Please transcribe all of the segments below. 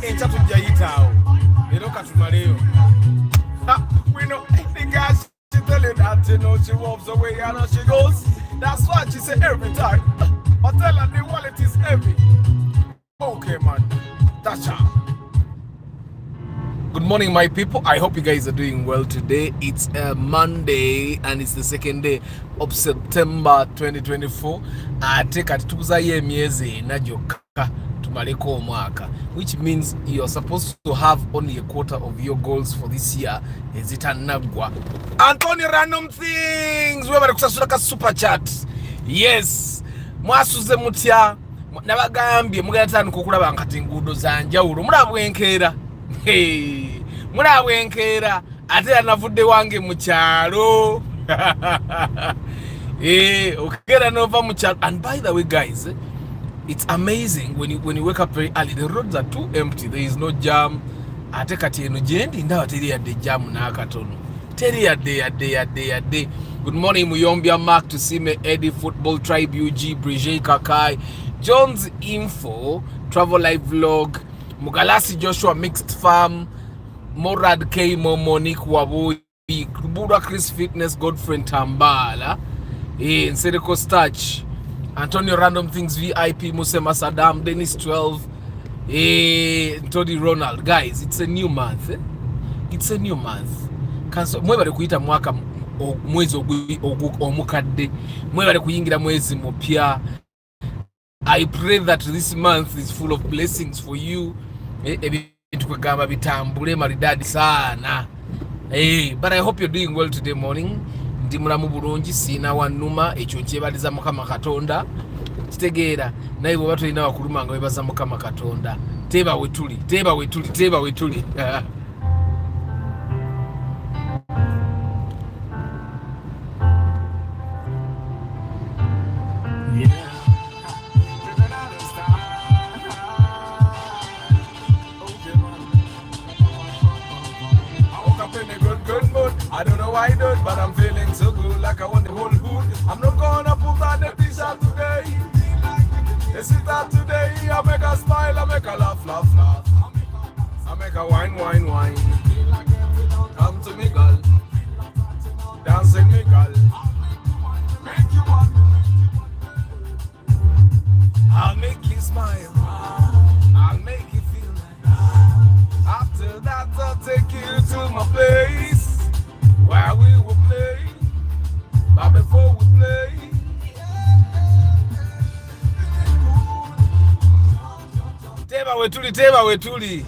encha tujayitao. Ero katumaleo. We know the guys, she tell you that, you know, she walks away and she goes. That's why she say every time. I tell her the wallet is heavy. Okay, man. That's her. Good morning, my people. I hope you guys are doing well today. It's a Monday and it's the second day of September 2024. I take at tuzaye miezi najoka tumaleko mwaka, which means you're supposed to have only a quarter of your goals for this year. Is it anagwa? Anthony Random Things. We bari kusasura ka super chat. Yes. Mwasuze mutya nabagambye mugatanu kukulaba nkati ngudo zanjawulo mulabwenkera. Hey, mulabwenkera ate anavudde wange mu kyalo. Okera nova mu kyalo. And by the way, guys, it's amazing when you wake up very early. The roads are too empty. There is no jam. Ate kati eno jendi ndawa teri yadde jam n'akatono. Teri yadde. Good morning, Muyombia Mark, to see me, Eddie Football Tribe, UG, Brigitte Kakai, Jones Info, Travel Live Vlog, Mugalasi Joshua Mixed Farm, Morad K, Monique Wabui, Buddha Chris Fitness, Godfrey Tambala, Nsereko Starch, Antonio Random Things VIP, Musema Saddam, Dennis 12, Tony Ronald. Guys, it's a new month. It's a new month. Mwebale kuita mwaka mwezi omukadde, mwebale kuyingira mwezi mupya. I pray that this month is full of blessings for you. Tukagamba bitambule maridadi sana. But I hope you're doing well today morning. Ndi mulamu bulungi sina wanuma ekyo nkyebaliza Mukama Katonda. Kitegeera naye bwe batulina wakuluma nga webaza Mukama Katonda. Teba wetuli. I don't know why I do it, but I'm feeling so good, like I want the whole hood. I'm not gonna put on the t-shirt today. They sit out today, I make her smile, I make her laugh. I make her wine. Come to me, girl. Dancing me, girl. I'll make you smile. I'll make you feel nice. After that, I'll take you to my place where we will play, but before we play, teba wetuli.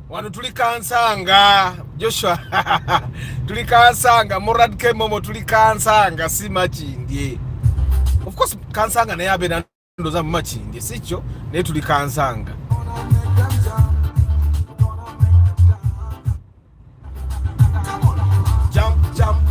Wanu tulikansanga Joshua. Tulikansanga Morad K Momo, tulikansanga si machindye. Of course kansanga naye abe ndoza mu machindye sicho naye tulikansanga. Jump.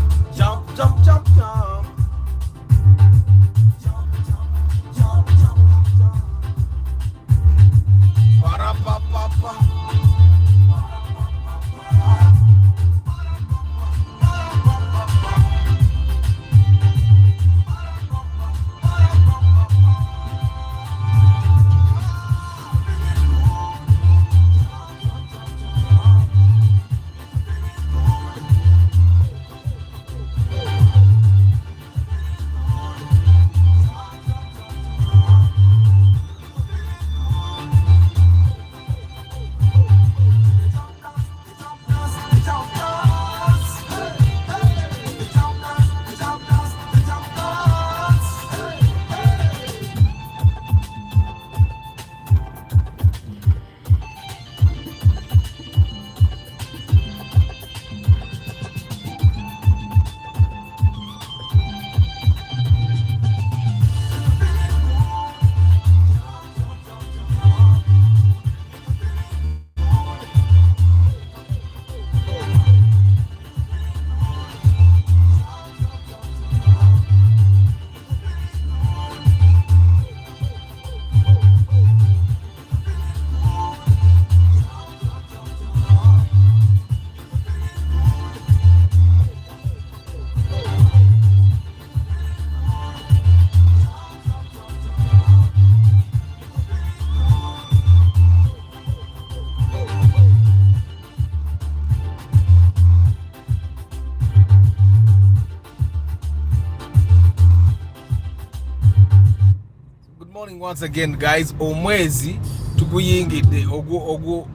morning once again guys. Omwezi tuguyingide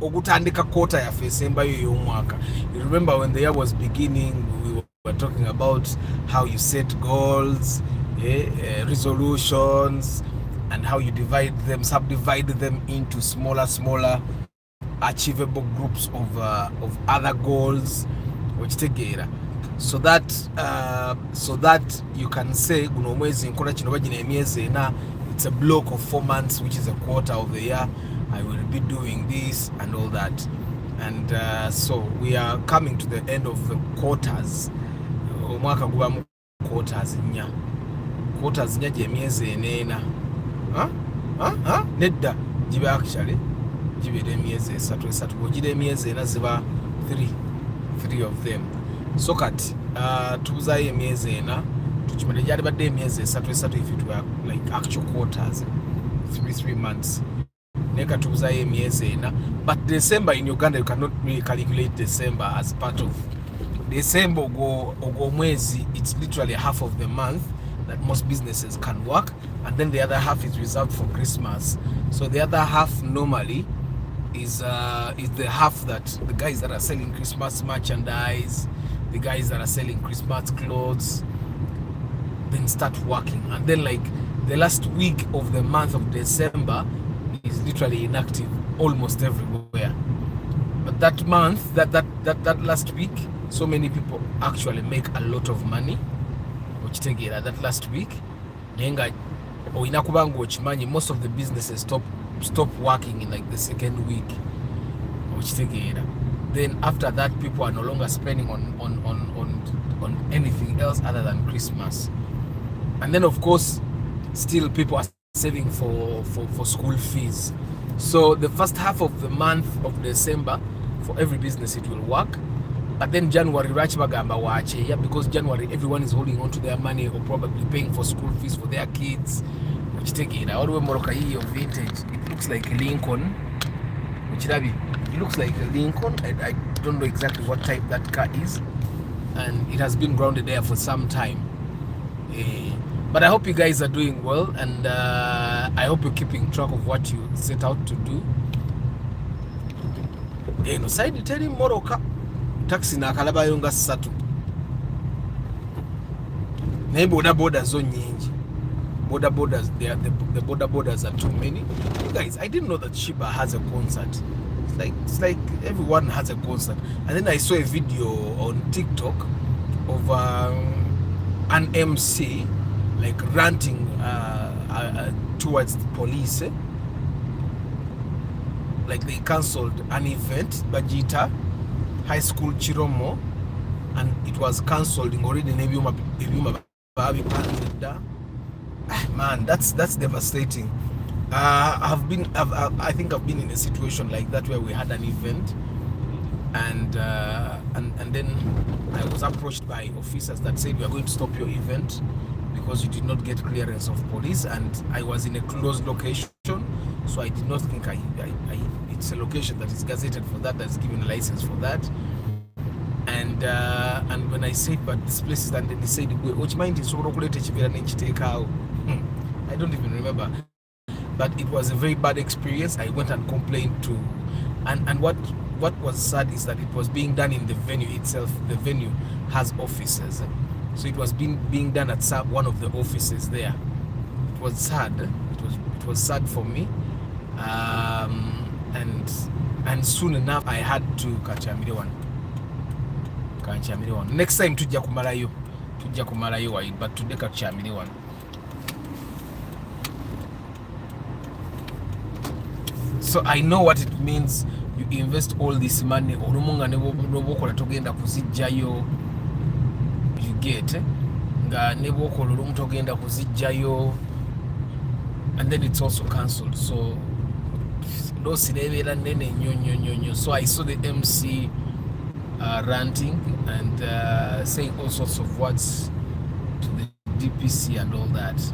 ogutandika quarter ya December y'omwaka. You remember when the year was beginning, we were talking about how you set goals, resolutions, and how you subdivide them into smaller achievable groups of other goals which together, so that you can say guno mwezi nkola kino bagina emyezi ena. It's a block of 4 months, which is a quarter of the year. I will be doing this and all that, and so we are coming to the end of the quarters. Omwaka gubamu quarters nya gye emyezi enena nedda giba actually gibira emyezi esatu bwogira emyezi ena ziba 3 of them. So kati tubuzayo emyezi ena tukimanye gyali badde emyezi esatu if it were like actual quarters, 3 months. Neka tubuzayo emyezi ena, but December in Uganda you cannot really calculate December as part of December ogo mwezi. It's literally half of the month that most businesses can work, and then the other half is reserved for Christmas. So the other half normally is the half that the guys that are selling Christmas merchandise, the guys that are selling Christmas clothes, then start working. And then like the last week of the month of December is literally inactive almost everywhere. But that month, that last week, so many people actually make a lot of money. Which take it that last week, most of the businesses stop working in like the second week. Which take it. Then after that, people are no longer spending on anything else other than Christmas. And then of course, still people are saving for school fees. So the first half of the month of December, for every business it will work. But then January, because January everyone is holding on to their money or probably paying for school fees for their kids. Which take it. All the way Morocco vintage. It looks like a Lincoln. It looks like a Lincoln. I don't know exactly what type that car is, and it has been grounded there for some time. But I hope you guys are doing well, and I hope you're keeping track of what you set out to do. No side tell him Morocco taxi na kalaba yonga satu. Na boda zo nyingi. Borders, the border borders are too many. You guys, I didn't know that Shiba has a concert. It's like everyone has a concert. And then I saw a video on TikTok of an MC like ranting towards the police. Like they cancelled an event, Bajita High School Chiromo, and it was cancelled already. Man, that's devastating. I think I've been in a situation like that where we had an event, and then I was approached by officers that said we are going to stop your event because you did not get clearance of police, and I was in a closed location, so I did not think it's a location that is gazetted for that, that's given a license for that. And when I said, but this place is, and they said, which mind is I don't even remember, but it was a very bad experience. I went and complained to, and what was sad is that it was being done in the venue itself. The venue has offices, so it was being done at one of the offices there. It was sad. It was sad for me, and soon enough I had to catch a one. Next time tujja kumalayo but today catch a one. So I know what it means. You invest all this money, olumunga nebokola togenda kuzijjayo, you get nga nebokola olumu togenda kuzijjayo, and then it's also cancelled. So those nebeera nene nnyo. So I saw the MC ranting and saying all sorts of words to the DPC and all that.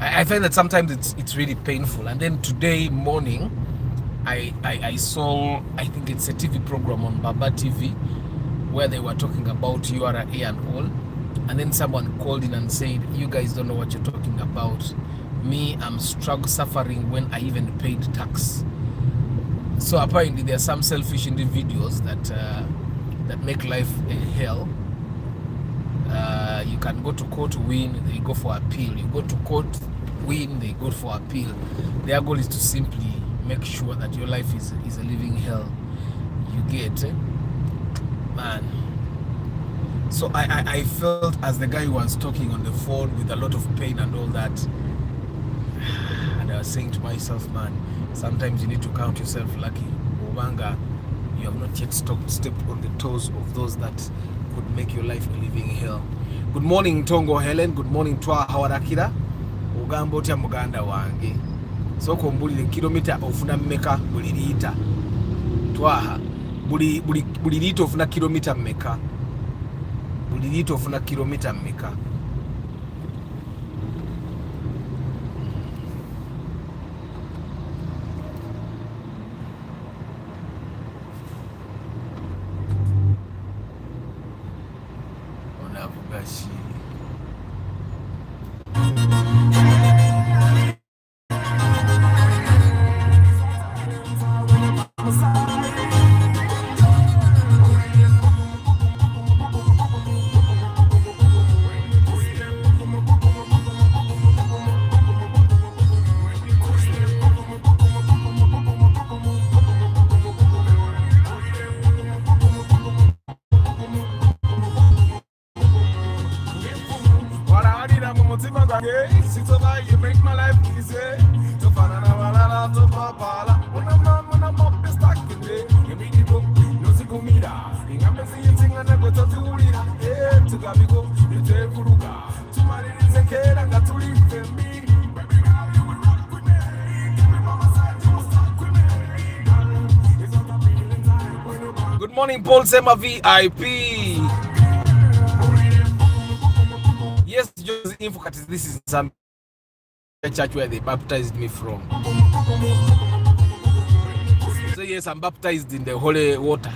I find that sometimes it's really painful. And then today morning, I saw, I think it's a TV program on Baba TV, where they were talking about URA and all. And then someone called in and said, you guys don't know what you're talking about. Me, I'm suffering when I even paid tax. So apparently there are some selfish individuals that make life a hell. You can go to court, win, they go for appeal. You go to court, win, they go for appeal. Their goal is to simply make sure that your life is a living hell. You get, man. So I felt as the guy was talking on the phone with a lot of pain and all that, and I was saying to myself, man, sometimes you need to count yourself lucky. Obanga, you have not yet stepped on the toes of those that could make your life a living hell. Good morning, Tongo Helen. Good morning, Twa Hawarakira. Ugamba otya muganda wange. So kombulire kilomita ofuna mmeka buli liita. Twaha. Buli liita ofuna kilomita mmeka. Buli liita ofuna kilomita mmeka. You make my life easy. To find out to Papa. When I'm up, it's stuck in there. You make it go, no Sigumida. I'm missing and I go to Tulina. Yeah, to Gabigo, you take Furuga. To my is a kid, I got to leave them me. Good morning, Paul Sema VIP. Yes, just info. This is some church where they baptized me from. So yes, I'm baptized in the holy water.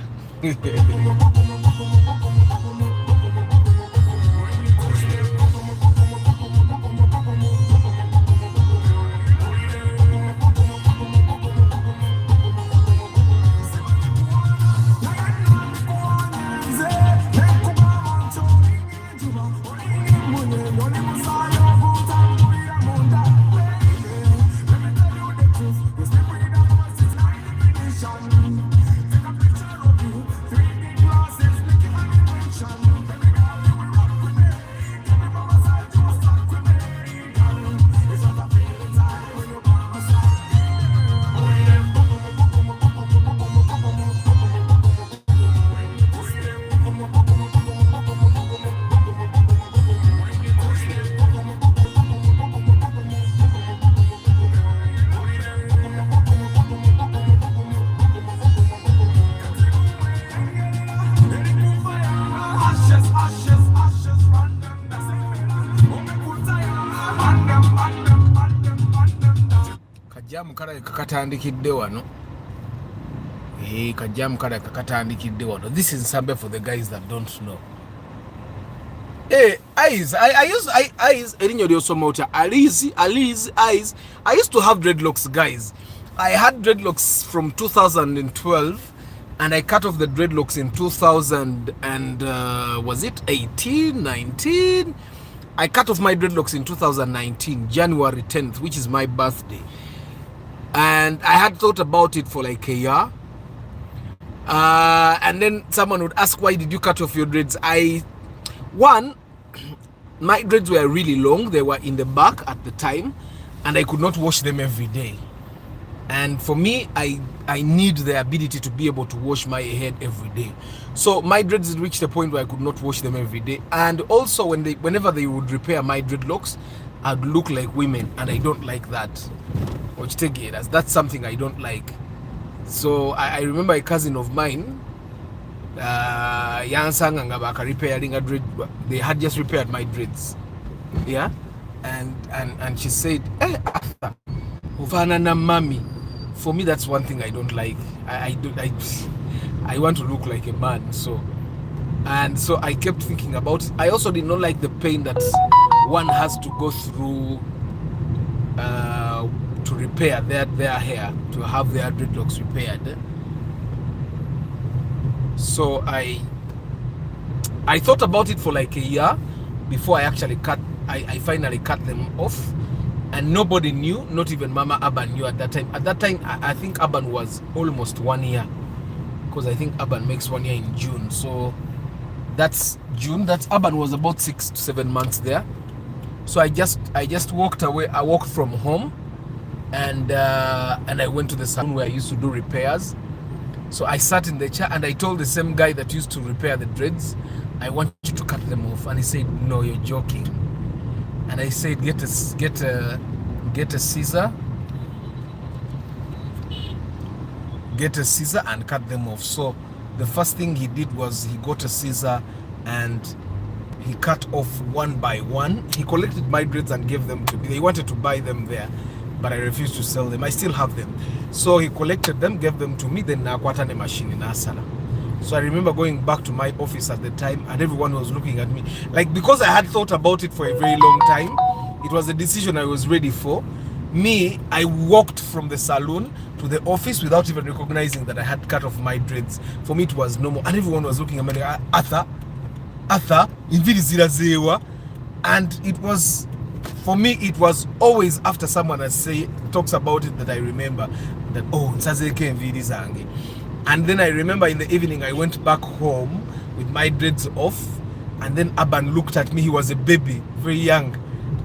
Kajamu kala kakatandikidde wano. Kajamu kala kakatandikidde wano. This is Nsambe for the guys that don't know. Eyes. I use eyes. Erinyo lyosomota. Eyes. I used to have dreadlocks, guys. I had dreadlocks from 2012, and I cut off the dreadlocks in 2000 and was it 18, 19? I cut off my dreadlocks in 2019, January 10th, which is my birthday. And I had thought about it for like a year. And then someone would ask, why did you cut off your dreads? My dreads were really long. They were in the back at the time, and I could not wash them every day. And for me, I need the ability to be able to wash my head every day. So my dreads reached a point where I could not wash them every day. And also whenever they would repair my dreadlocks, I'd look like women, and I don't like that. That's something I don't like. So I remember a cousin of mine, repairing a dread. They had just repaired my dreads. Yeah. And she said, hey, Arthur, Ufanana mommy. For me, that's one thing I don't like. I want to look like a man. So And so I kept thinking about it. I also did not like the pain that one has to go through to repair their hair, to have their dreadlocks repaired. So I thought about it for like a year before I finally cut them off. And nobody knew, not even Mama Aban knew at that time. At that time, I think Aban was almost 1 year, because I think Aban makes 1 year in June. So that's June. That's Aban was about 6 to 7 months there. So I just walked away. I walked from home, and I went to the salon where I used to do repairs. So I sat in the chair and I told the same guy that used to repair the dreads, I want you to cut them off. And he said, no, you're joking. And I said, get a scissor. Get a scissor and cut them off. So the first thing he did was he got a scissor and he cut off one by one. He collected my dreads and gave them to me. They wanted to buy them there, but I refused to sell them. I still have them. So he collected them, gave them to me, then nakwata ne machine in Asala. So I remember going back to my office at the time and everyone was looking at me. Like, because I had thought about it for a very long time, it was a decision I was ready for. Me, I walked from the salon to the office without even recognizing that I had cut off my dreads. For me, it was normal. And everyone was looking at me like, Arthur, and it was, for me, it was always after someone talks about it that I remember that, oh, and then I remember in the evening I went back home with my dreads off, and then Aban looked at me. He was a baby, very young,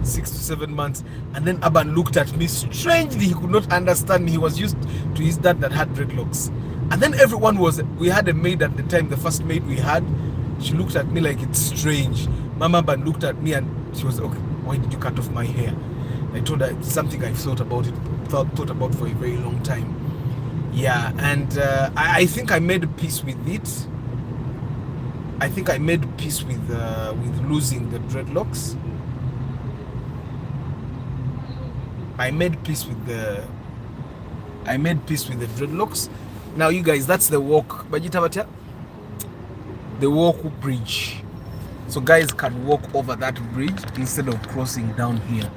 6 to 7 months, and then Aban looked at me strangely. He could not understand me. He was used to his dad that had dreadlocks. And then we had a maid at the time, the first maid we had. She looked at me like it's strange. Mama Aban looked at me and she was, okay, why did you cut off my hair? I told her it's something I've thought about for a very long time. Yeah, and I think I made peace with it. I think I made peace with losing the dreadlocks. I made peace with the dreadlocks. Now, you guys, that's the walk. The walk bridge. So guys can walk over that bridge instead of crossing down here.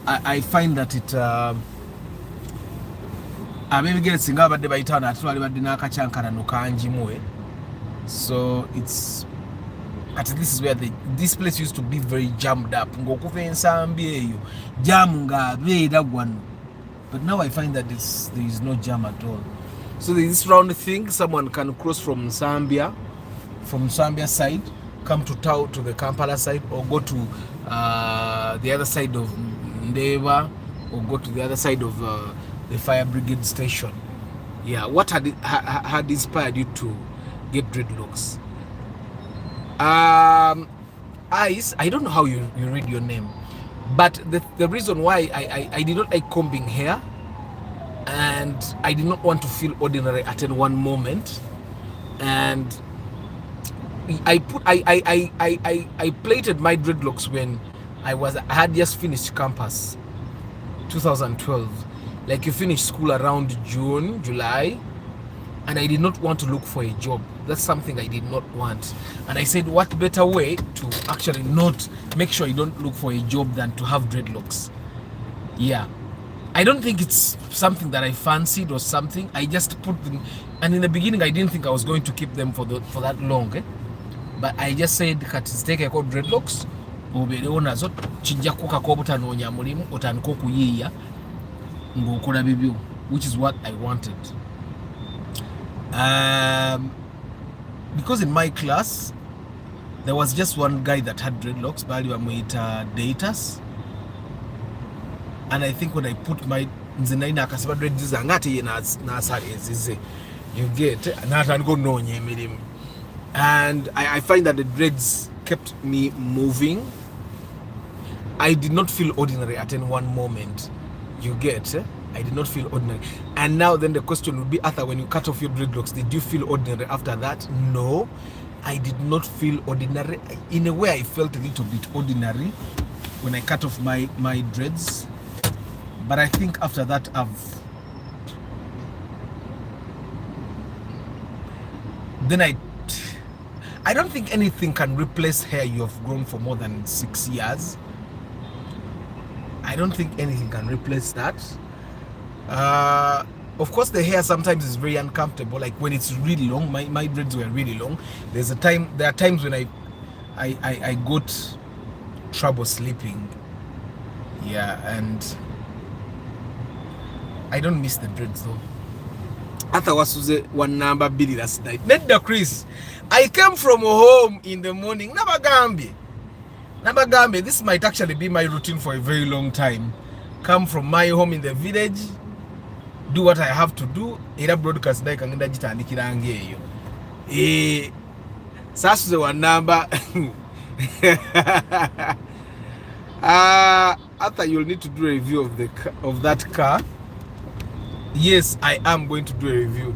I find that it so it's this is where this place used to be very jammed up. But now I find that there is no jam at all. So there is this round thing. Someone can cross from Zambia side, come to the Kampala side, or go to the other side of Ndeva, or go to the other side of the fire brigade station. Yeah, what had inspired you to get dreadlocks? Ice, I don't know how you read your name, but the reason why I did not like combing hair, and I did not want to feel ordinary at any one moment, and I plaited my dreadlocks when I had just finished campus, 2012. Like, you finish school around June, July, and I did not want to look for a job. That's something I did not want. And I said, what better way to actually not make sure you don't look for a job than to have dreadlocks? Yeah. I don't think it's something that I fancied or something. I just put them, and in the beginning I didn't think I was going to keep them for that long. But I just said, take a called dreadlocks, which is what I wanted. Because in my class there was just one guy that had dreadlocks, Datas, and I think when I put my you get, and I find that the dreads kept me moving. I did not feel ordinary at any one moment. You get, I did not feel ordinary. And now then the question would be, Arthur, when you cut off your dreadlocks, did you feel ordinary after that? No, I did not feel ordinary. In a way, I felt a little bit ordinary when I cut off my dreads. But I think after that, I don't think anything can replace hair you have grown for more than 6 years. I don't think anything can replace that. Of course, the hair sometimes is very uncomfortable. Like when it's really long, my dreads were really long. There are times when I got trouble sleeping. Yeah, and I don't miss the dreads though. After was one number Billy last night. Nedda Chris, I came from home in the morning. Nabagambe. This might actually be my routine for a very long time. Come from my home in the village, do what I have to do. Era broadcast like ngenda jitandikira ngeyo. Sasuze one number. After you'll need to do a review of that car. Yes, I am going to do a review.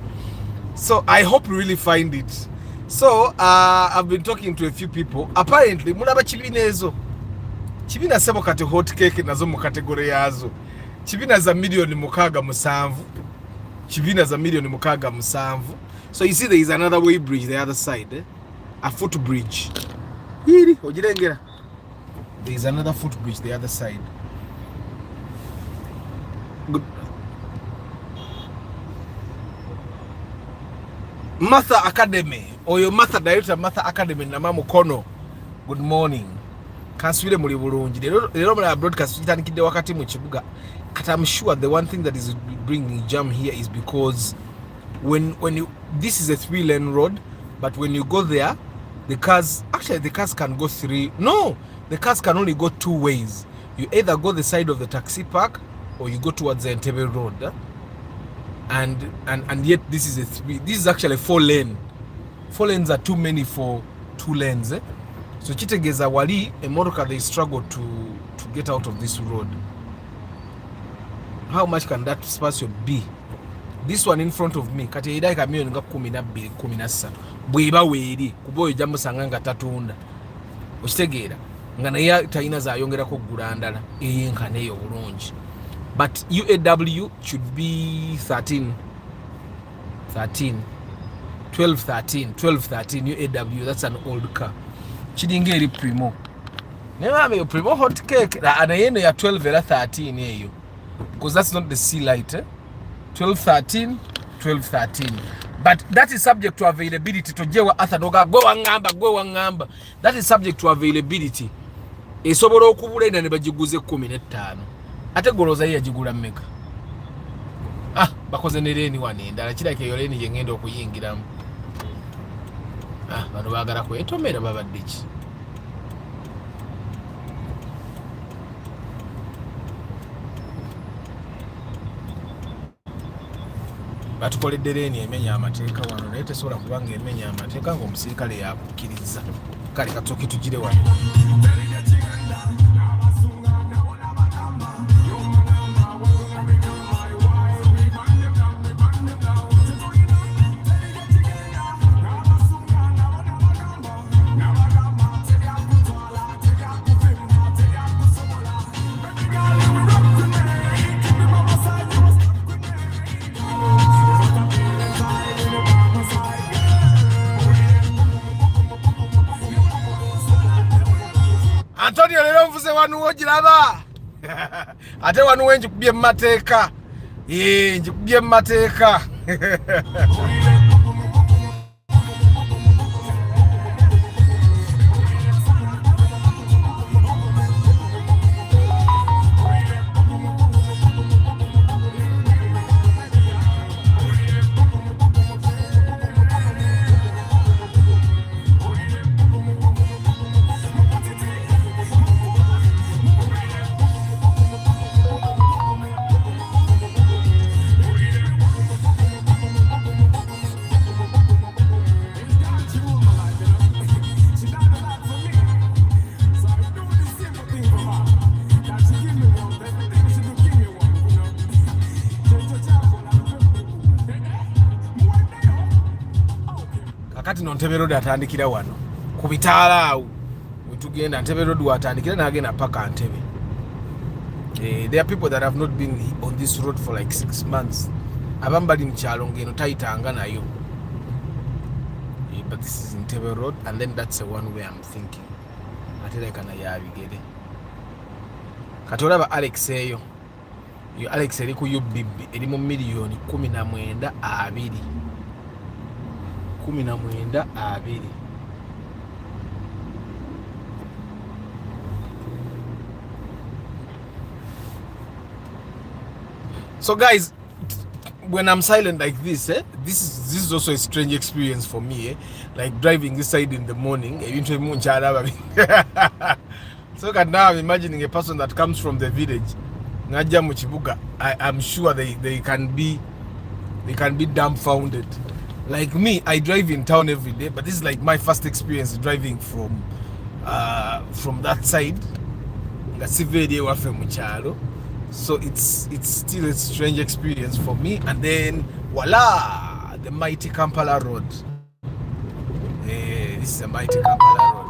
So I hope you really find it. So I've been talking to a few people. Apparently, mulaba chibina ezo. Chibina sebo kati hot cake nazo mu category yazo. Chibina za milioni mukaga musanvu. Chibina za milioni mukaga musanvu. So you see there is another way bridge the other side, a footbridge. Hiri ojirengera. There is another footbridge the other side. Good. Martha Academy, or your Martha Director Martha Academy na Mukono. Good morning. Kanswile muri bulungi. Lero mala broadcast itandikide wakati mu kibuga. But I'm sure the one thing that is bringing jam here is because when you, this is a 3-lane road, but when you go there, the cars can go 3. No, the cars can only go 2 ways. You either go the side of the taxi park or you go towards the Entebbe road. And yet this is this is actually 4-lane. 4 lanes are too many for 2 lanes. So Chitegeza wali emotoka they struggle to get out of this road. How much can that space be? This one in front of me kati idai kamio nga 12 13 bweba weri kuboyo jambo sanganga tatunda okitegeera nga naye taina za yongera ko gurandala eyenkane yo bulungi. But UAW should be 12 13 UAW. That's an old car. Chidingeri primo never me primo hot cake and ayeno ya 12 era 13 eyo, because that's not the sea light. 12 13. But that is subject to availability. Tojewa athanoga gwe wangamba. That is subject to availability. Esobola okubula ina ne bagiguze 15. Ate goloza ya jigula mmeka. Bakoze nereni wane ndala kirake yoleni je ngendo okuyingiramu. Bano bagala kwetomera babaddechi. Batukoledde nereni emenya amateeka wano naye tesobola kubanga emenya amateeka ng'omusirikale yakukkiriza. Kale katoke tugire wano. Antonio lero mvuze wanu ojiraba. Ate wanu wenji kubye mateeka. Njikubye mateeka. Kakati no Ntebe Road atandikira wano kubitaala awo wetugenda Ntebe Road watandikira nagenda paka Ntebe. There are people that have not been on this road for like 6 months. Abambali mkyalo ngeno tayitanga nayo. but this is in Tebe Road, and then that's the one where I'm thinking ate kana yabigere kati olaba Alex eyo yo Alex eri ku UBB eri mu miliyoni 19.2. So guys, when I'm silent like this, this is also a strange experience for me, like driving this side in the morning. So now I'm imagining a person that comes from the village. I'm sure they can be dumbfounded. Like me, I drive in town every day, but this is like my first experience driving from that side. So it's still a strange experience for me. And then voila, the mighty Kampala Road. This is the mighty Kampala Road.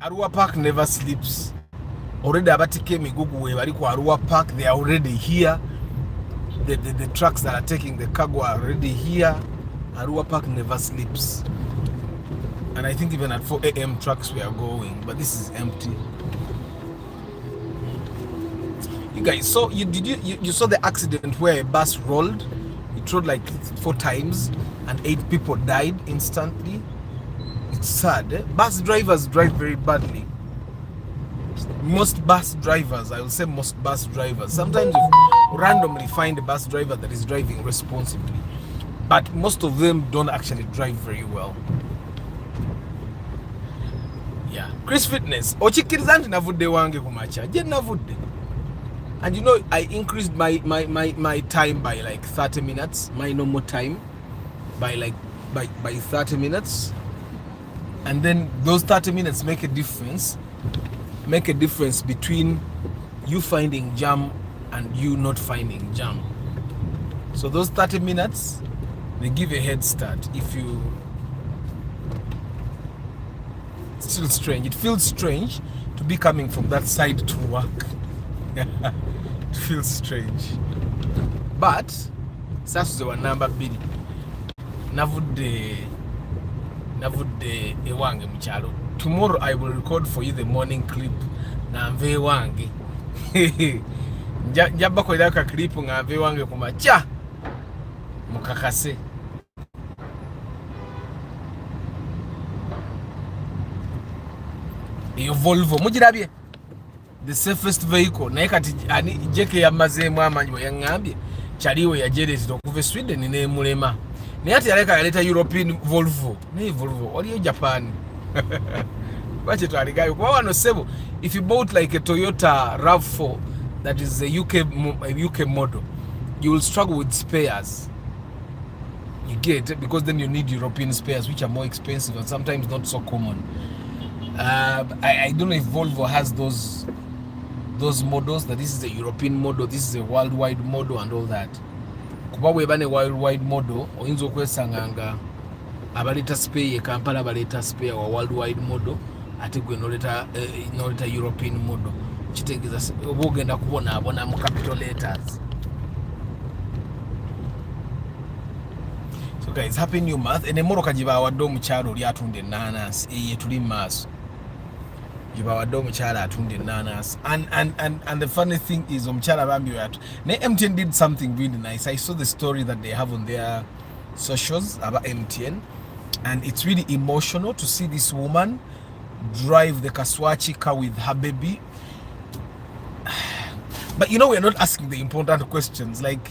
Arua Park never sleeps. Already abatike migugu we bali ku Arua Park, they are already here. The trucks that are taking the cargo are already here. Arua Park never sleeps. And I think even at 4 a.m. trucks we are going, but this is empty. You guys saw you saw the accident where a bus rolled. It rolled like 4 times and 8 people died instantly. It's sad. Bus drivers drive very badly. Most bus drivers, I will say most bus drivers. Sometimes you randomly find a bus driver that is driving responsibly, but most of them don't actually drive very well. Yeah. Chris Fitness. Ochikirizanti navudde wange kumacha. Je navudde. And you know, I increased my time by like 30 minutes, my normal time by 30 minutes. And then those 30 minutes make a difference between you finding jam and you not finding jam. So those 30 minutes, they give a head start. If you, it's still strange. It feels strange to be coming from that side to work. It feels strange. But sasuze wa number 2 navudde ewange mukyalo. Tomorrow I will record for you the morning clip na nve wange njaba kola ka clip nga nve wange kumacha mukakase iyo Volvo mugirabye the safest vehicle naye kati ani jeke yamazeemu amanyi yangambye chaliwe yajeretera okuva Sweden ne mulema naye ati yaleta European Volvo naye Volvo waliyo Japan bache twaligayo kwa wano sebo. If you bought like a Toyota RAV4 that is a UK model, you will struggle with spares. You get it? Because then you need European spares which are more expensive and sometimes not so common. I don't know if Volvo has those models, that this is a European model, this is a worldwide model and all that. Kuba webane worldwide model oyinza okwesanganga abaleta spare Kampala abaleta spare wa worldwide model ate gwe noleta European model kitegeeza oba ogenda kubona mu capital letters. So guys, happy new month. Ene moroka gibawadde omukyalo oli atunda ennaanasi eye tuli maaso gibawadde omukyala atunda ennaanasi and the funny thing is omukyala bambi watu ne MTN did something really nice. I saw the story that they have on their socials about MTN and it's really emotional to see this woman drive the Kaswachi car with her baby. But you know, we're not asking the important questions like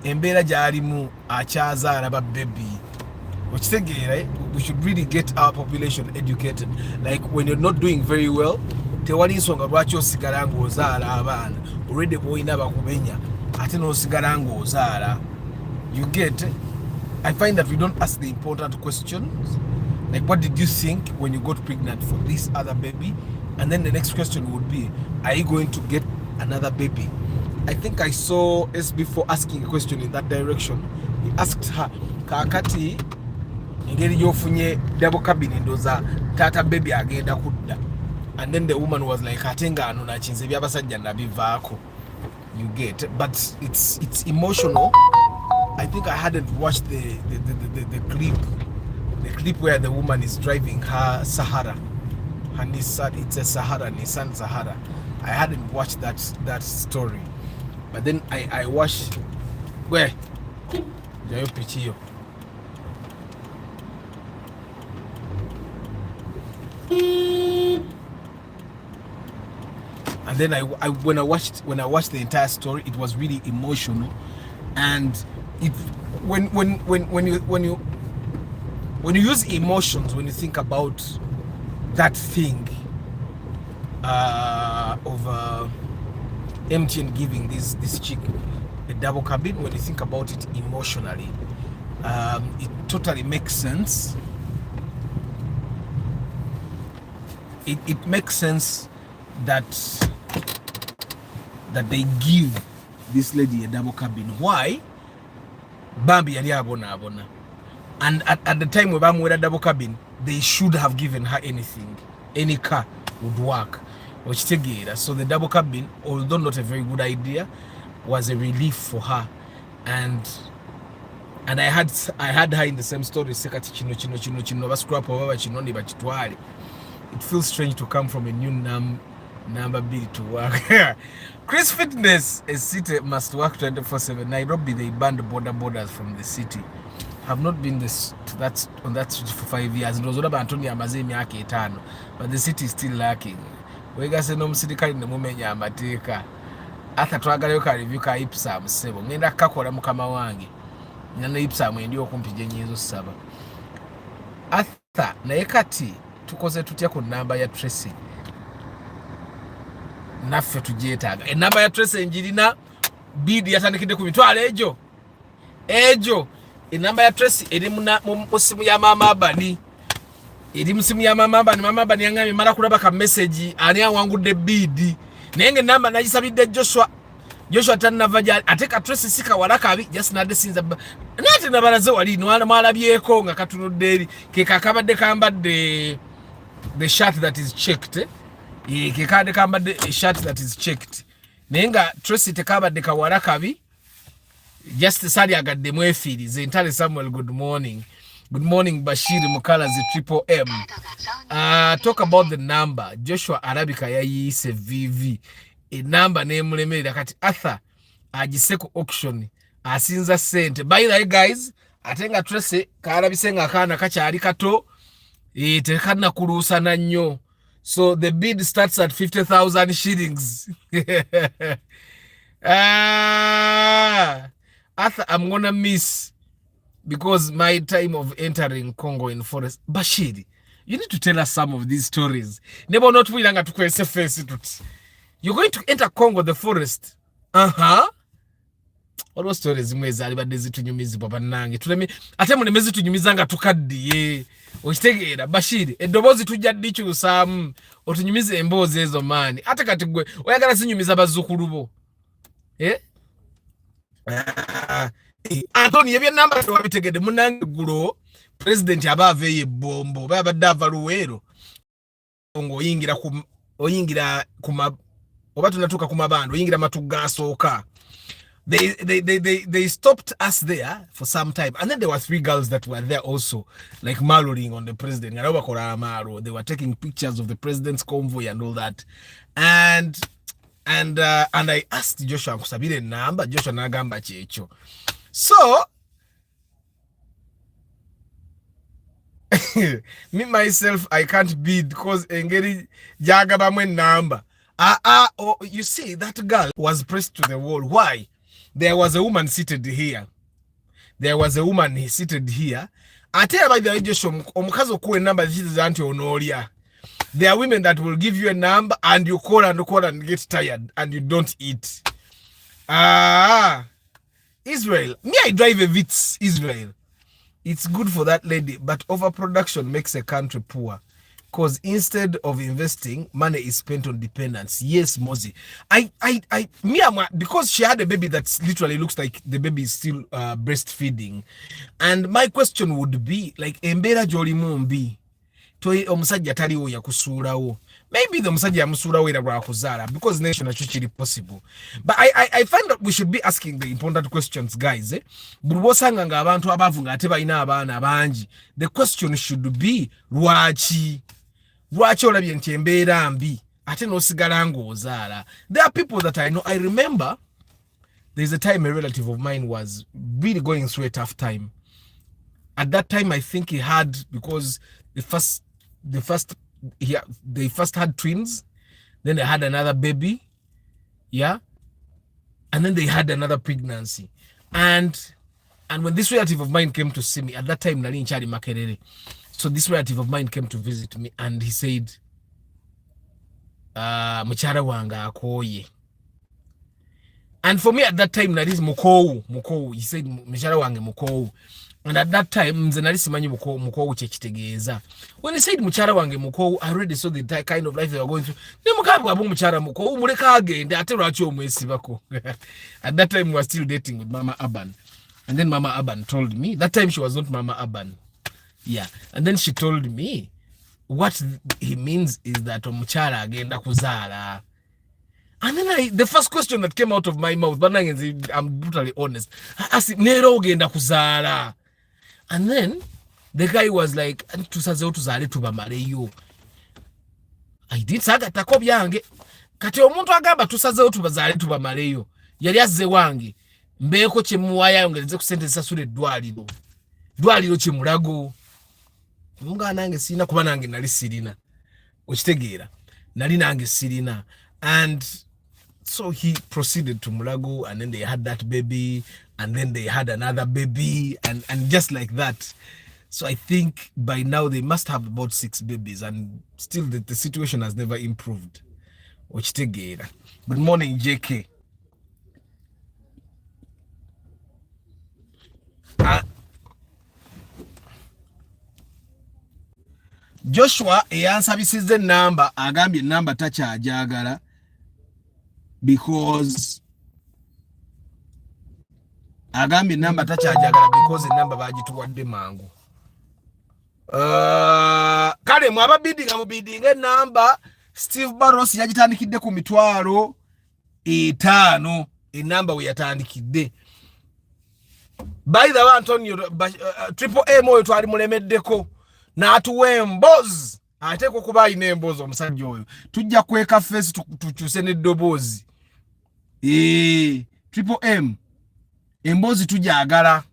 embeera gyalimu akyazaala ba baby, which again, right? We should really get our population educated. Like when you're not doing very well, tewali nsonga lwaki osigala ng'ozaala abaana already boyina bakumenya ate n'osigala ng'ozaala. You get? I find that we don't ask the important questions. Like, what did you think when you got pregnant for this other baby? And then the next question would be, are you going to get another baby? I think I saw SB before asking a question in that direction. He asked her, kakati engeri yofunye double cabin ndoza tata baby agenda kudda. And then the woman was like, atenga ano nachinze byabasajja nabivaako. You get? But it's emotional. I think I hadn't watched the clip where the woman is driving her Sahara. Her Nissan, it's a Sahara, Nissan Sahara. I hadn't watched that story. But then I watched where Jayo Pichio. And then when I watched the entire story, it was really emotional. And it when you use emotions when you think about that thing of MTN giving this chick a double cabin, when you think about it emotionally, it totally makes sense. It makes sense that they give this lady a double cabin. Why? Bambi yali abona. And at the time when Bambi had a double cabin, they should have given her anything. Any car would work. So the double cabin, although not a very good idea, was a relief for her. And I had her in the same story. It feels strange to come from a new number B to work. Chris Fitness, a city must work 24/7. Nairobi, they banned borders from the city. Have not been on that street for 5 years. It was about Antonio Amazemi yake 5, but the city is still lacking. Wega se no musirikali ne mumenya amateeka. Ata twagalayo ka review ka Ipsam sebo. Ngenda kakola mukama wange. Nyana Ipsam ndi okumpije nyezo 7. Ata naye kati tukoze tutya ku namba ya tracing. Naffe tujeetaaga. Enamba ya tracing njirina bidi yatandikide ku mitwalo ejo. Enamba ya tracing eri mu simu ya mama Abani. Eri mu simu ya mama Abani yangamye mara kulaba ka message ani awangudde bidi. Nenge namba nagisabidde Joshua tanavaja ateka tracing sika waraka abi just nade sinza. Nate nabalaze wali no mwalabyeko nga katunudde eri ke kakabadde kambadde the shirt that is checked. Kekade kambadde a shirt that is checked. Nenga Tracy tekabadde kawara kabi just sali agadde mwefiri ze ntale Samuel good morning Good morning, Bashir Mukalazi Triple M. Talk about the number. Joshua Arabika yayise VV. A number name lemere kati Arthur agiseko auction asinza sente. By the way, guys, atenga Tracy karabisenga kana kakyali kato tekana kulusana nnyo. So the bid starts at 50,000 shillings. Arthur, I'm gonna miss because my time of entering Congo in forest. Bashiri, you need to tell us some of these stories. Never not willing to face face it. You're going to enter Congo, the forest. All those stories mweza alibadezi tunyumizi papa nange. Tuleme ate munemezi tunyumizanga tukaddiye. Okitegera Bashiri eddobozi tujja dikyusamu otunyumize emboozi ezo maani. Ate kati gwe oyagala sinyumiza bazzukulu bo. Anthony ebye namba tewabitegedde munange gulo president abaveye bombo babadde ava luweero ngo oyingira kuma oba tunatuuka ku mabanda oyingira matuga asooka. They stopped us there for some time, and then there were 3 girls that were there also, like mallowing on the president. They were taking pictures of the president's convoy and all that, and I asked Joshua kusabire namba. Joshua nagamba checho. So me myself, I can't bid because engeri jagaba mwe number. You see, that girl was pressed to the wall. Why? There was a woman seated here. There was a woman seated here. I tell you about the Joshua omukazi okuwa number is anti onolia. There are women that will give you a number and you call and get tired and you don't eat. Israel. Me, I drive a Vitz, Israel. It's good for that lady, but overproduction makes a country poor. Because instead of investing, money is spent on dependence. Yes, Mozi. Because she had a baby that literally looks like the baby is still breastfeeding. And my question would be, like, Embera Joli Mumbi, Toy Omusajja Taliwo Yakusurawo. Maybe the Musajja Musurawo Yakuzara, because nation is possible. But I find that we should be asking the important questions, guys. The question should be, Lwaki olabye nti embeera mbi ate n'osigala ng'ozaala. There are people that I know. I remember there's a time a relative of mine was really going through a tough time. At that time, I think he had, because they first had twins, then they had another baby, yeah, and then they had another pregnancy. And when this relative of mine came to see me, at that time, nali nkyali Makerere. So this relative of mine came to visit me and he said, Mukyala wange akooye. And for me at that time, that is Mukowu. He said, Mukyala wange Mukowu. And at that time, nze nali simanyi Mukowu kyekitegeeza. When he said Mukyala wange Mukowu, I already saw the kind of life they were going through. Ne mukaabwe abo Mukyala Mukowu, muleka agende, ate lwaki omwesibako. At that time, we were still dating with Mama Aban. And then Mama Aban told me, that time she was not Mama Aban. Yeah, and then she told me what he means is that omukyala agenda kuzaala. And then the first question that came out of my mouth, but I'm brutally honest, I said, Nero ogenda kuzaala. And then the guy was like, tusazeewo tuzaale tubamaleyo. I did saga tako byange. Kati omuntu agamba tusazeewo tubazaale tubamaleyo. Yali azze wange. Mbeeko kye muwaya ngereze ku sente sasule eddwaliro. Ddwaliro kye mulago. Munga nange sirina kuba nange nali sirina. Okitegeera. Nali nange sirina. And so he proceeded to Mulago, and then they had that baby, and then they had another baby, and just like that. So I think by now they must have about 6 babies, and still the situation has never improved. Okitegeera. Good morning, JK. Joshua eyansabisize number agambye number takyajagala because number bagituwadde mangu. Kale mwaba biddinga mubiddinga number. Steve Barros yagitandikidde ku 5,000 enamba we yatandikidde. by the way Antonio triple M oyo twali mulemeddeko n'atuwa emboozi ateekwa okuba alina emboozi omusajja oyo tujja kweka face tukyuse n'eddoboozi triple M emboozi tujaagala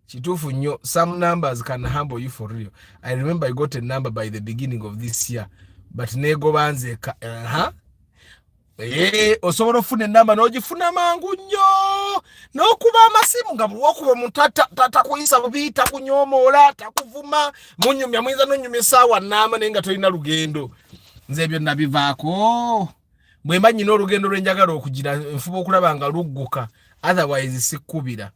kituufu nnyo. Some numbers can humble you for real. I remember I got a number by the beginning of this year but neegoba nzeka osobola ofuna enamba n'ogifuna mangu nnyo n'okuba amasimu nga buli wakuba omuntu takuyisa bubi takunyomoola takuvuma munyumya muyinza n'onyumya essaawa nnamba naye nga tolina lugendo. Nze ebyo nabivaako bwe mba nnyina olugendo lwe njagala okugira nfuba okulaba nga lugguka otherwise sikkubira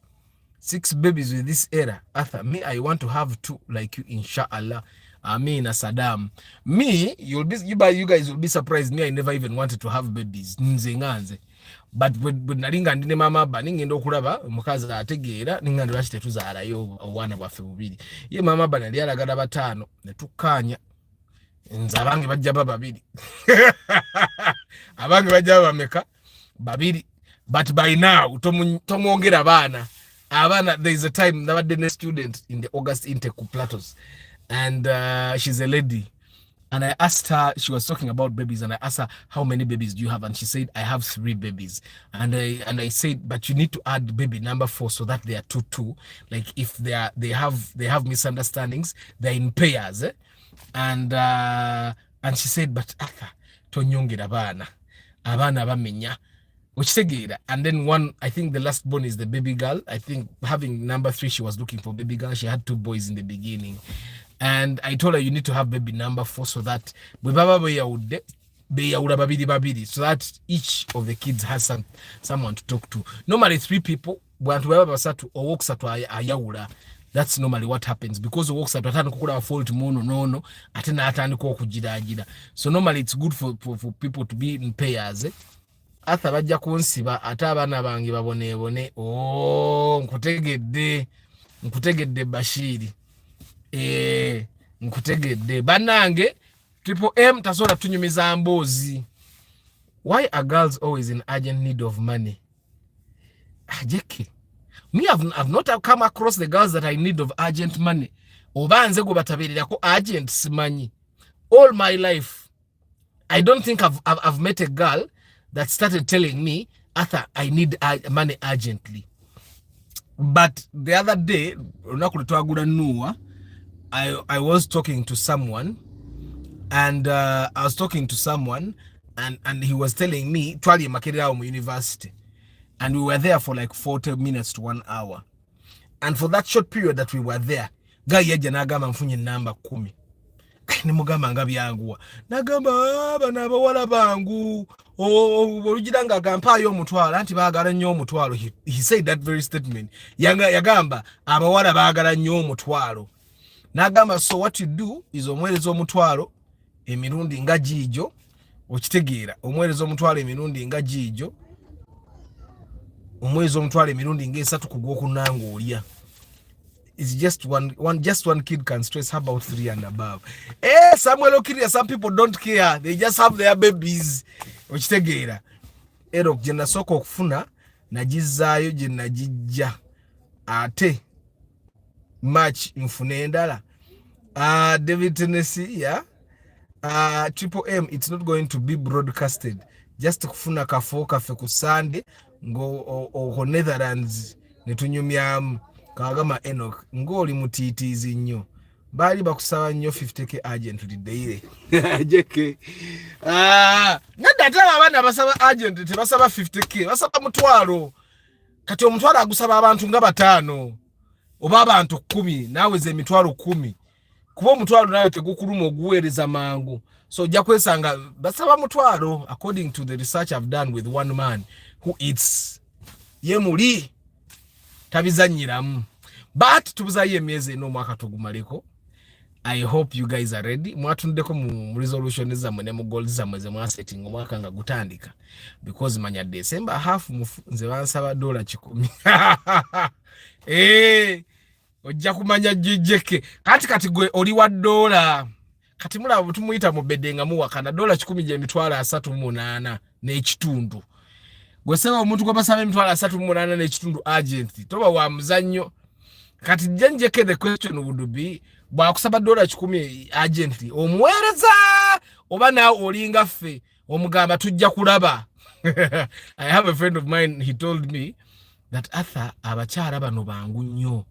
6 babies with this era. Arthur, me I want to have 2 like you inshallah. Amina Saddam. Me, you guys will be surprised. Me, I never even wanted to have babies. Nze. But when nalinga ndine mama ba ningendo okulaba mukazi ategeera ninga ndi bashite tuzaalayo obwana bwaffe bubiri. Ye mama ba nali alagala batano ne tukanya. Nze abange bajja babiri. Abange bajja bameka babiri. But by now tomwongera baana. There is a time nabadde student in the August intake ku Platos. And she's a lady, and I asked her, she was talking about babies, and I asked her, how many babies do you have? And she said, I have 3 babies. And I said, but you need to add baby number 4 so that they are 2. Like if they have misunderstandings, they're in pairs. And she said, but Arthur, tonyongera abana bamenya. And then one, I think the last born is the baby girl. I think having number 3, she was looking for baby girl. She had 2 boys in the beginning. And I told her, you need to have baby number 4 so that so that each of the kids has someone to talk to. Normally 3 people, that's normally what happens, because fault no so normally it's good for people to be in pairs. Arthur bajja kunsiba ate abaana bange babone nkutegedde Bashiri nkutegedde banange triple M tasobola tunyumiza mboozi. Why are girls always in urgent need of money? Ajeke me I've not come across the girls that are in need of urgent money. Oba nze go batabeererako urgent simanyi. All my life I don't think I've met a girl that started telling me, Arthur, I need money urgently. But the other day, I was talking to someone, and and he was telling me, twali makerera mu university, and we were there for like 40 minutes to 1 hour. And for that short period that we were there, guy yaje nagamba mfunye namba 10. Nimugamba nga byanguwa nagamba bana bawala bangu olugiranga gampayo omutwalo anti baagala nnyo omutwalo. He said that very statement. Yagamba abawala baagala nnyo omutwalo. Nagamba so what you do is omwereza omutwalo emirundi nga jijo okitegeera omwereza omutwalo emirundi nga jijo omwezi omutwalo emirundi nga 3 kugwokunanga olya. It's just one kid can stress. How about 3 and above? Samuel Okiria, some people don't care. They just have their babies. Ochitegeera. Ero jena soko okufuna najizayo jena jijja. Ate match infune endala. David Tennessee, yeah. Triple M, it's not going to be broadcasted. Just kufuna kafo kafe ku Sunday ngo Netherlands netunyumyamu. Kagama Enoch ngoli mutitizi nnyo bali bakusaba nnyo 50k urgent liddeire jeke nada abana basaba urgent tebasaba 50k basaba mutwalo kati omutwalo agusaba abantu nga 5 oba abantu 10 nawe ze mitwalo 10 kuba omutwalo nayo tegukuluma oguweereza mangu so ojja kwesanga basaba mutwalo according to the research I've done with one man who eats yemuli tabizanyiramu. But tubuzaye emyezi no mwaka tugumaliko. I hope you guys are ready. Mwatundeko mu resolution zammwe ne mu goals zammwe ze mwa setting omwaka nga gutandika, because manya December half nze bansaba $10 ojja kumanya jijeke kati gwe oli wa $, kati mulaba tumuyita mu bedenga mu wakana $10 je mitwala 38 n'ekitundu. gwesema omuntu gwe basaba emitwalo 38 n'ekitundu agent toba wa muzannyo kati jenjeke the question would be bwakusaba $10 agent omwereza oba naawe olinga ffe omugamba tujja kulaba. I have a friend of mine, he told me that Arthur abakyala bano bangu nnyo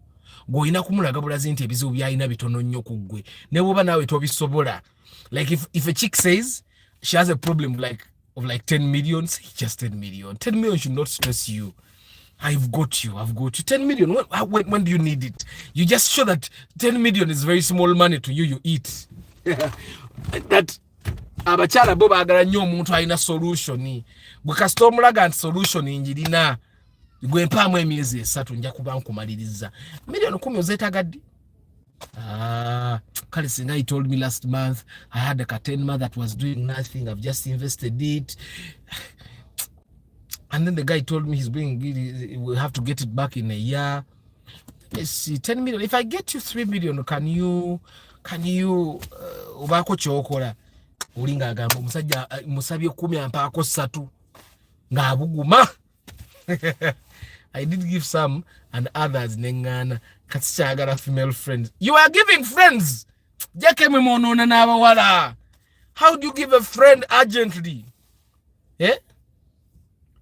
gw'olina kumulaga bulazi nti ebizibu byalina bitono nnyo ku ggwe ne bw'oba naawe tobisobola. Like if a chick says she has a problem of 10 million, say just 10 million. 10 million should not stress you. I've got you. 10 million. When do you need it? You just show that 10 million is very small money to you. You eat. That abakyala bo baagala nnyo omuntu alina solution. Gwe kasita omulaga nti solution njirina gwe mpaamu emyezi 3 nja kuba nkumaliriza. Million 10 ozeetagadde. Kale singa he told me last month I had a 10 month that was doing nothing. I've just invested it. And then the guy told me we'll have to get it back in a year. Let's see, 10 million. If I get you 3 million, can you ubako chokola ulinga agamba musajja musabye 10 ampako 3 ngabuguma. I did give some and others nengana katsichagala female friends. You are giving friends. Jake memonona n'abawala. How do you give a friend urgently? Eh?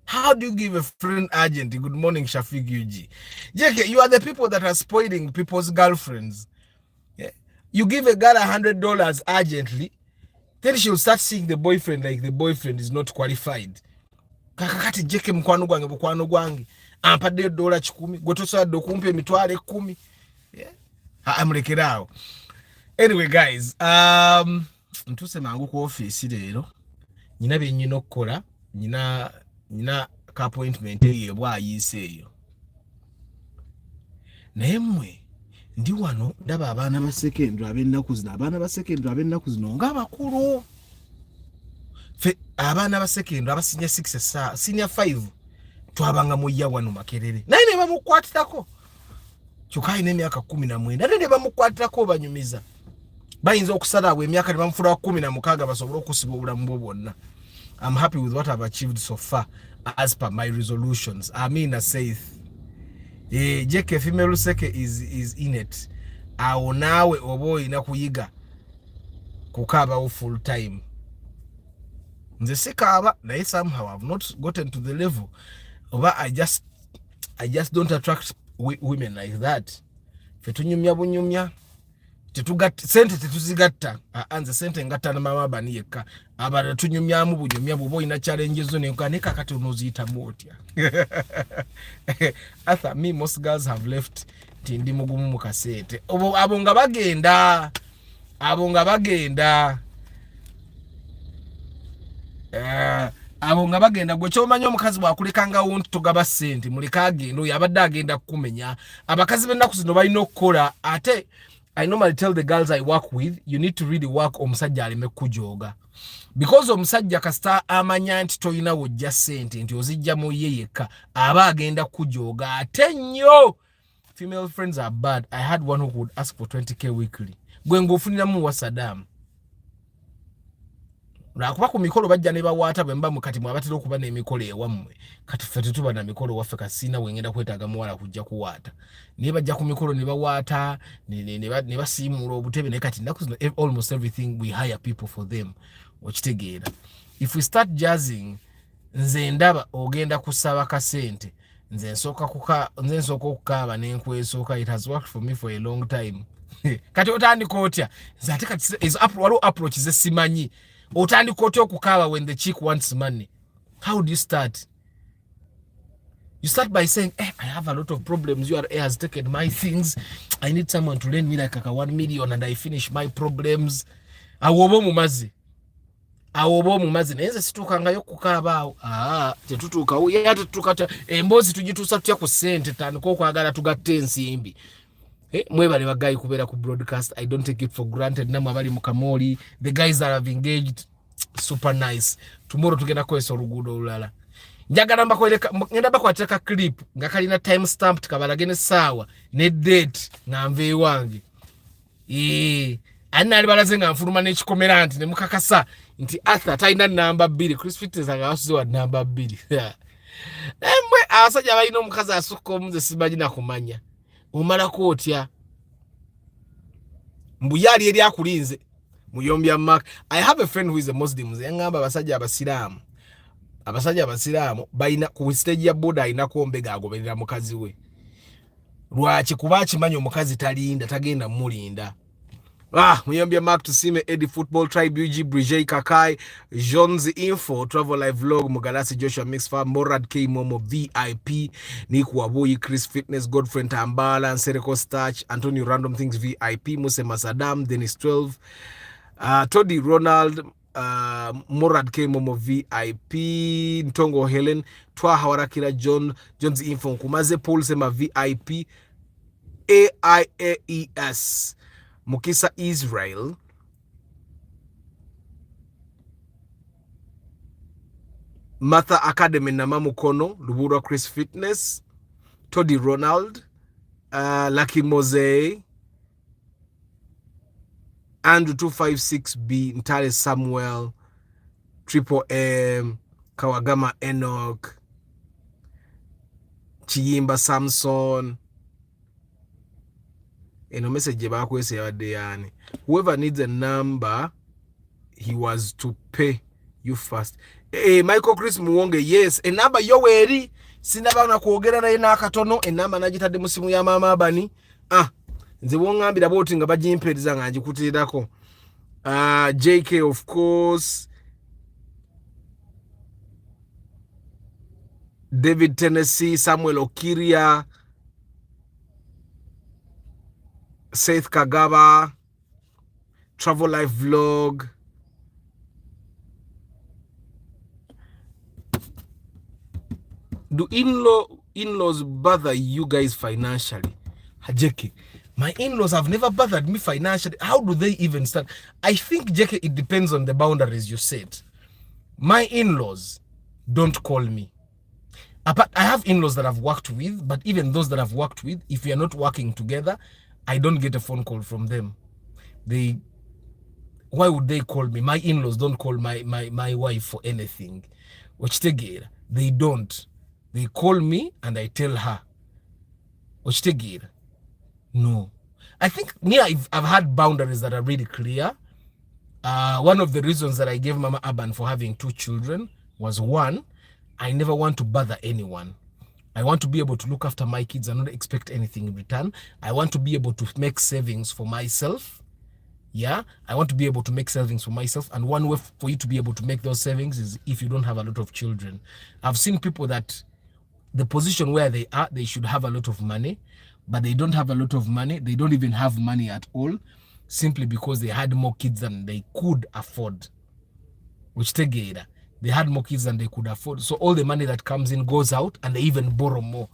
How do you give a friend urgently? Good morning, Shafiq UG. Jake, you are the people that are spoiling people's girlfriends. Yeah? You give a girl $100 urgently, then she'll start seeing the boyfriend like the boyfriend is not qualified. Kakakati Jake mkwano gwange. Ampadde $10 gwotosadde okumpa emitwalo 10. Yeah. Amulekerawo. Anyway guys, ntuse mangu ku office leero. Nyina bye nyina okukola. Nyina ka appointment eyo bwayiseeyo. Naye mmwe ndi wano ndaba abaana ba secondary ab'ennaku zino ng'abakulu. Fe abaana ba secondary aba senior 6 senior 5 twabanga muya wano Makerere. Naye ne bamukwatirako. Kyokka alina emyaka 19 naye ne bamukwatirako banyumiza. Bayinza okusalawo emyaka ne bamufula 16 basobole okusiba obulamu bwo bwonna. I'm happy with what I've achieved so far as per my resolutions. Amina saith. Jeke female seke is in it. Awo nawe obo ina kuyiga kukaba full time. Nze sikaba naye somehow I've not gotten to the level. Oba I just don't attract women like that. Fetunyumya bunyumya. Tetugatta sente tetuzigatta anze sente ngatta na mama bani yekka abala tunyumyamu bunyumya bwo ina challenges zo ne kaneka kati onoziyita motya. Arthur, me most girls have left tindi mugumu mukasete abo nga bagenda abo nga bagenda gwe kyomanya omukazi bwakulekanga wontu togaba sente muleka agenda oyo abadde agenda kukumenya. Abakazi b'ennaku zino balina okukola ate. I normally tell the girls I work with, you need to really work omusajja aleme kujoga. Because omusajja kasita amanya nti toyina wojja sente nti ozijja mu ye yekka aba agenda kujoga ate nnyo. Female friends are bad. I had one who would ask for 20k weekly. Gwe ng'ofuniramu wa Saddam. Lwakuba ku mikolo bajja ne bawaata bwe mba mukati mwabatera okuba n'emikolo ewammwe. Kati ffe tetuba na mikolo waffe kasina wengenda kwetaaga muwala kujja kuwaata. Niye bajja ku mikolo ne bawaata ne basiimula obutebe naye kati nnaku zino almost everything we hire people for them. Okitegeera. If we start jazzing, nze ndaba ogenda kusaba kasente. Nze nsooka okukaaba n'enkwesooka. It has worked for me for a long time. Kati otandika otya? Nze ate kati waliwo approach ze simanyi. Otandika otya okukaaba when the chick wants money? How do you start? You start by saying, I have a lot of problems. URA has taken my things. I need someone to lend me like 1 million and I finish my problems. Awobo mumazi. Neze situkangayo kukaaba awo. Tetutuuka. Tetutuuka. Emboozi tugituusa tutya ku ssente tandika okwagala tugatte ensimbi. Mwebale bagayi kubeera ku broadcast. I don't take it for granted. Namwe abali mu Kamoli. The guys that have engaged. Super nice. Tomorrow tugenda kwesa oluguudo olulala. Njagala ngenda bakwateka clip nga kalina time stamp tikabalage ne saawa ne date nga nve wange. Anali balaze nga nfuluma n'ekikomera nti ne mukakasa nti Arthur talina namba 2. Chris Fitness nga asuze wa namba 2. Emwe abasajja balina omukazi asukka omuze simanyi nakumanya omalako otya mbu yali eri akulinze muyombya mark. I have a friend who is a Muslim yangamba abasajja abasiraamu balina ku stage ya boda alina kwombega agoberera mukazi we. Lwaki? Kuba akimanyi omukazi talinda tagenda mulinda. Muyombya Mark Tusime, Eddie Football Tribe, UG, Brigitte Kakai, Jones Info, Travel Live Vlog, Mugalasi Joshua Mixfar, Morad K Momo, VIP, Nick Waboyi, Chris Fitness, Godfriend Tambala, Sereko Starch, Antonio Random Things VIP, Muse Masadam, Dennis 12, Toddy Ronald, Morad K Momo VIP, Ntongo Helen, Twa Hawarakira Jones Info, Kumaze Paul Sema VIP, AIAES, Mukisa Israel, Martha Academy na Mamukono, Lubura Chris Fitness, Toddy Ronald, Lucky Mose, Andrew 256B, Ntale Samuel, Triple M, Kawagama Enoch, Chiyimba Samson. Message bakwese yabadde yani. Whoever needs a number, he was to pay you first. Michael Chris Muwonge, yes. Enamba yo weri. Sinaba na kuogera naye nakatono. Enamba najitadde mu simu ya mama Abani. Nze wongambira boti nga bajimperiza nga njikutirako. JK of course. David Tennessee, Samuel Okiria, Seth Kagaba, Travel Life Vlog. Do in-laws bother you guys financially? Jeke, my in-laws have never bothered me financially. How do they even start? I think, Jeke, it depends on the boundaries you set. My in-laws don't call me. I have in-laws that I've worked with, but even those that I've worked with, if we are not working together, I don't get a phone call from them. Why would they call me? My in-laws don't call my wife for anything. They don't. They call me and I tell her. No. I think me, I've had boundaries that are really clear. One of the reasons that I gave Mama Aban for having 2 children was, one, I never want to bother anyone. I want to be able to look after my kids and not expect anything in return. I want to be able to make savings for myself. Yeah, I want to be able to make savings for myself. And one way for you to be able to make those savings is if you don't have a lot of children. I've seen people that the position where they are, they should have a lot of money, but they don't have a lot of money. They don't even have money at all, simply because they had more kids than they could afford. Which together, they had more kids than they could afford. So all the money that comes in goes out and they even borrow more.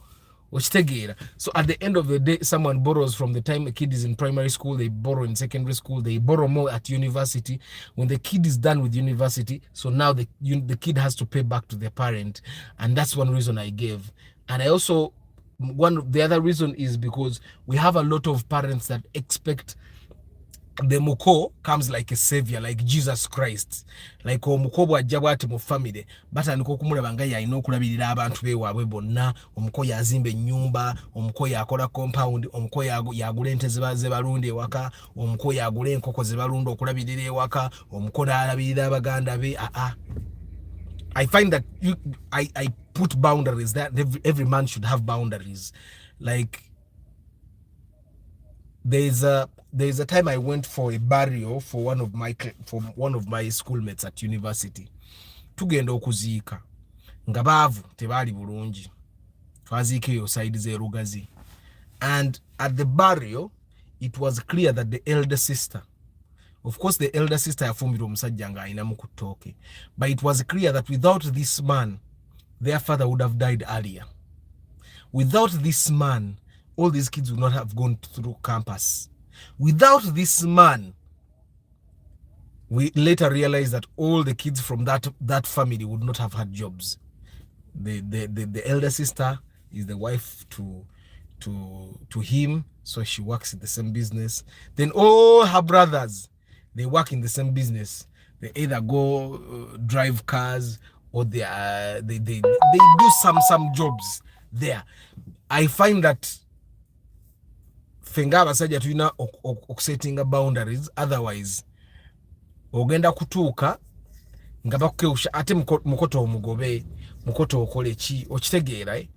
So at the end of the day, someone borrows from the time a kid is in primary school, they borrow in secondary school, they borrow more at university. When the kid is done with university, so now the kid has to pay back to the parent. And that's one reason I gave. And I also, the other reason is because we have a lot of parents that expect the muko comes like a savior, like Jesus Christ. Like omuko bwajja bwati mu family, but aniko kumulaba nga yalina okulabirira abantu bewaabwe bonna. Omuko yazimba ennyumba, omuko yakola compound, omuko yagula ente ze balunda ewaka, omuko yagula enkoko ze balunda okulabirira ewaka, omuko n'alabirira abaganda be. I find that I put boundaries that every man should have boundaries. Like there's a time I went for a burial for one of my schoolmates at university. Tugenda okuziika nga baavu tebaali bulungi, twaziika eyo side ze Rugazi. And at the burial it was clear that the elder sister, of course the elder sister yafumbira omusajja nga alina mu kutooke, but it was clear that without this man their father would have died earlier. Without this man, all these kids would not have gone through campus. Without this man, we later realized that all the kids from that family would not have had jobs. The elder sister is the wife to him, so she works in the same business. Then all her brothers, they work in the same business. They either go drive cars or they do some jobs there. I find that fenga abasajja tulina okusettinga boundaries, otherwise ogenda kutuuka nga bakukeusha ate mukoto omugobe mukoto okole ki okitegeera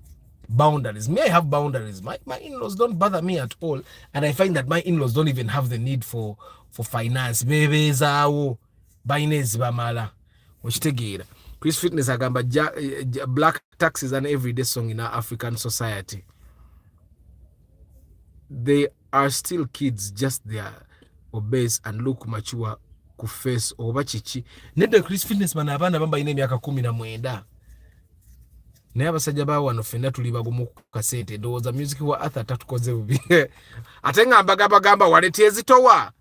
boundaries. Me, I have boundaries. My in-laws don't bother me at all, and I find that my in-laws don't even have the need for finance. Bebezaawo bainezi bamala okitegeera. Chris Fitness agamba black tax is an everyday song in our African society. They are still kids, just they are obese and look mature ku face oba chichi. Nedda Chris Fitness bana abana bamba ine myaka 19. Naye abasajja ba wano fenna tuli bagumu ku kasente ndowooza music wa Arthur tatukoze bubi. Ate ngamba bagamba walete ezitowa.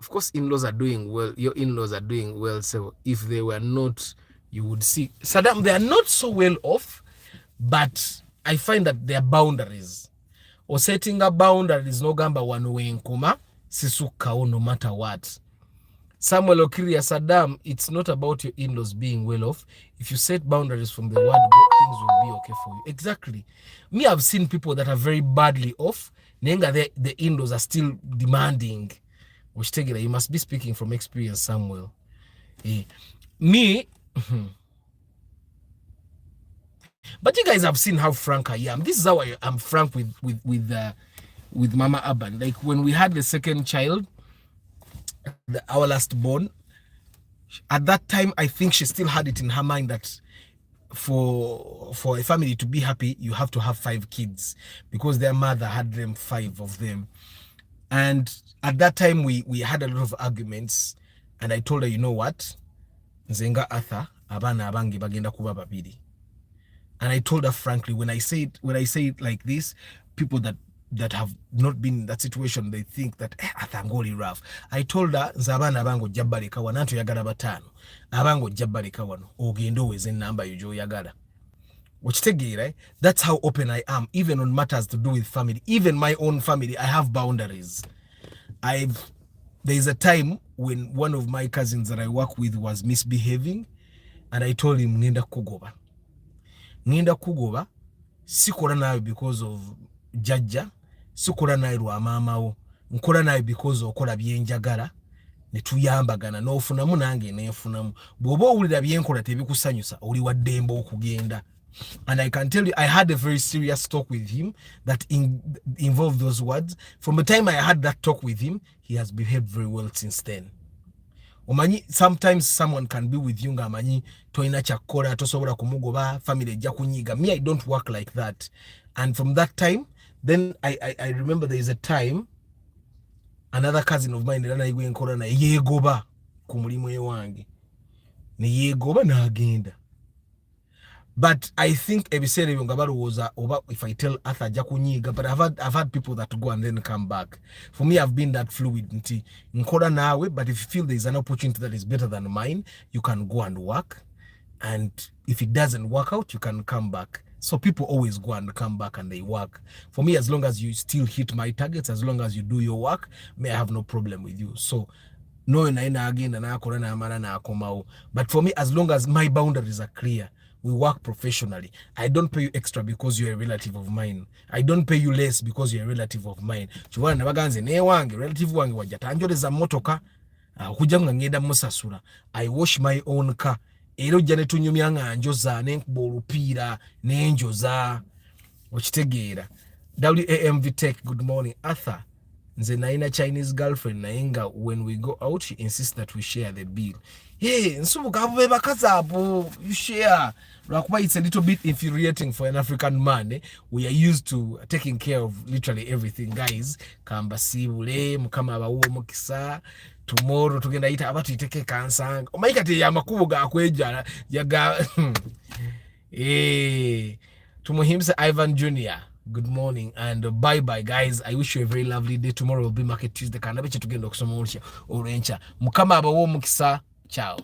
Of course in-laws are doing well. Your in-laws are doing well. So if they were not, you would see. Saddam, they are not so well off, but I find that there are boundaries. Or setting a boundaries no gamba wanu wenkuma sisukao no matter what. Samuel Okiria, Saddam, it's not about your in-laws being well off. If you set boundaries from the word go, things will be okay for you. Exactly. Me, I've seen people that are very badly off. Nenga, the in-laws are still demanding. Which take it, you must be speaking from experience, Samuel. Me, but you guys have seen how frank I am. This is how I am frank with Mama Aban. Like when we had the second child, our last born, at that time I think she still had it in her mind that for a family to be happy you have to have 5 kids, because their mother had them 5 of them. And at that time we had a lot of arguments, and I told her, you know what, nzenga Arthur abana abangi bagenda kuba babiri. And I told her frankly, when I say it like this, people that have not been in that situation, they think that Arthur ngoli rough. I told her nzabana abango jabbaleka wano antu yagala batano abango jabbaleka wano ogenda oweze enamba yojo yagala. Right? That's how open I am, even on matters to do with family. Even my own family, I have boundaries. There's a time when one of my cousins that I work with was misbehaving, and I told him, Ninda kugoba, sikola nawe because of jajja, sikola nawe lwa mama wo, nkola nawe because okola byenjagala, ne tuyambagana n'ofunamu nange neefunamu. Bw'oba owulira byenkola tebikusanyusa, oli wa ddembe okugenda. And I can tell you, I had a very serious talk with him that involved those words. From the time I had that talk with him, he has behaved very well since then. Omanyi, sometimes someone can be with you nga amanyi toina chakola tosobola kumugoba family ejja kunyiga. Me, I don't work like that. And from that time, then I remember there is a time another cousin of mine era igwe nkola na yegoba ku mulimu ewange. Ne yegoba na agenda. But I think ebiseera ebyo nga balowooza oba if I tell Arthur ajja kunyiga, but I've had people that go and then come back. For me, I've been that fluid nti nkola nawe, but if you feel there is an opportunity that is better than mine, you can go and work, and if it doesn't work out, you can come back. So people always go and come back and they work. For me, as long as you still hit my targets, as long as you do your work, I have no problem with you. So no naina agenda na akola na amala na akomao. But for me, as long as my boundaries are clear, we work professionally. I don't pay you extra because you're a relative of mine. I don't pay you less because you're a relative of mine. Chubana nabaganze ne wange relative wange wajatanjoleza motoka kuja ngenda musasula. I wash my own car. Ero jane tunyumya nga njoza nenkuba olupiira nenjoza okitegeera. WAMV Tech, good morning. Arthur, nze naina Chinese girlfriend nayenga when we go out she insists that we share the bill. Hey, nsubuka abo bebakazi abo you share. Lwakuba it's a little bit infuriating for an African man. We are used to taking care of literally everything, guys. Kamba sibule mukama abawo mukisa. Tomorrow tugenda ita abatu iteke kansanga. Omayika te yamakubo ga kweja yaga. Tumuhimse Ivan Jr. Good morning and bye bye, guys. I wish you a very lovely day. Tomorrow will be Market Tuesday. Kanabeche tugenda okusoma olwencha. Mukama abawo mukisa. Ciao.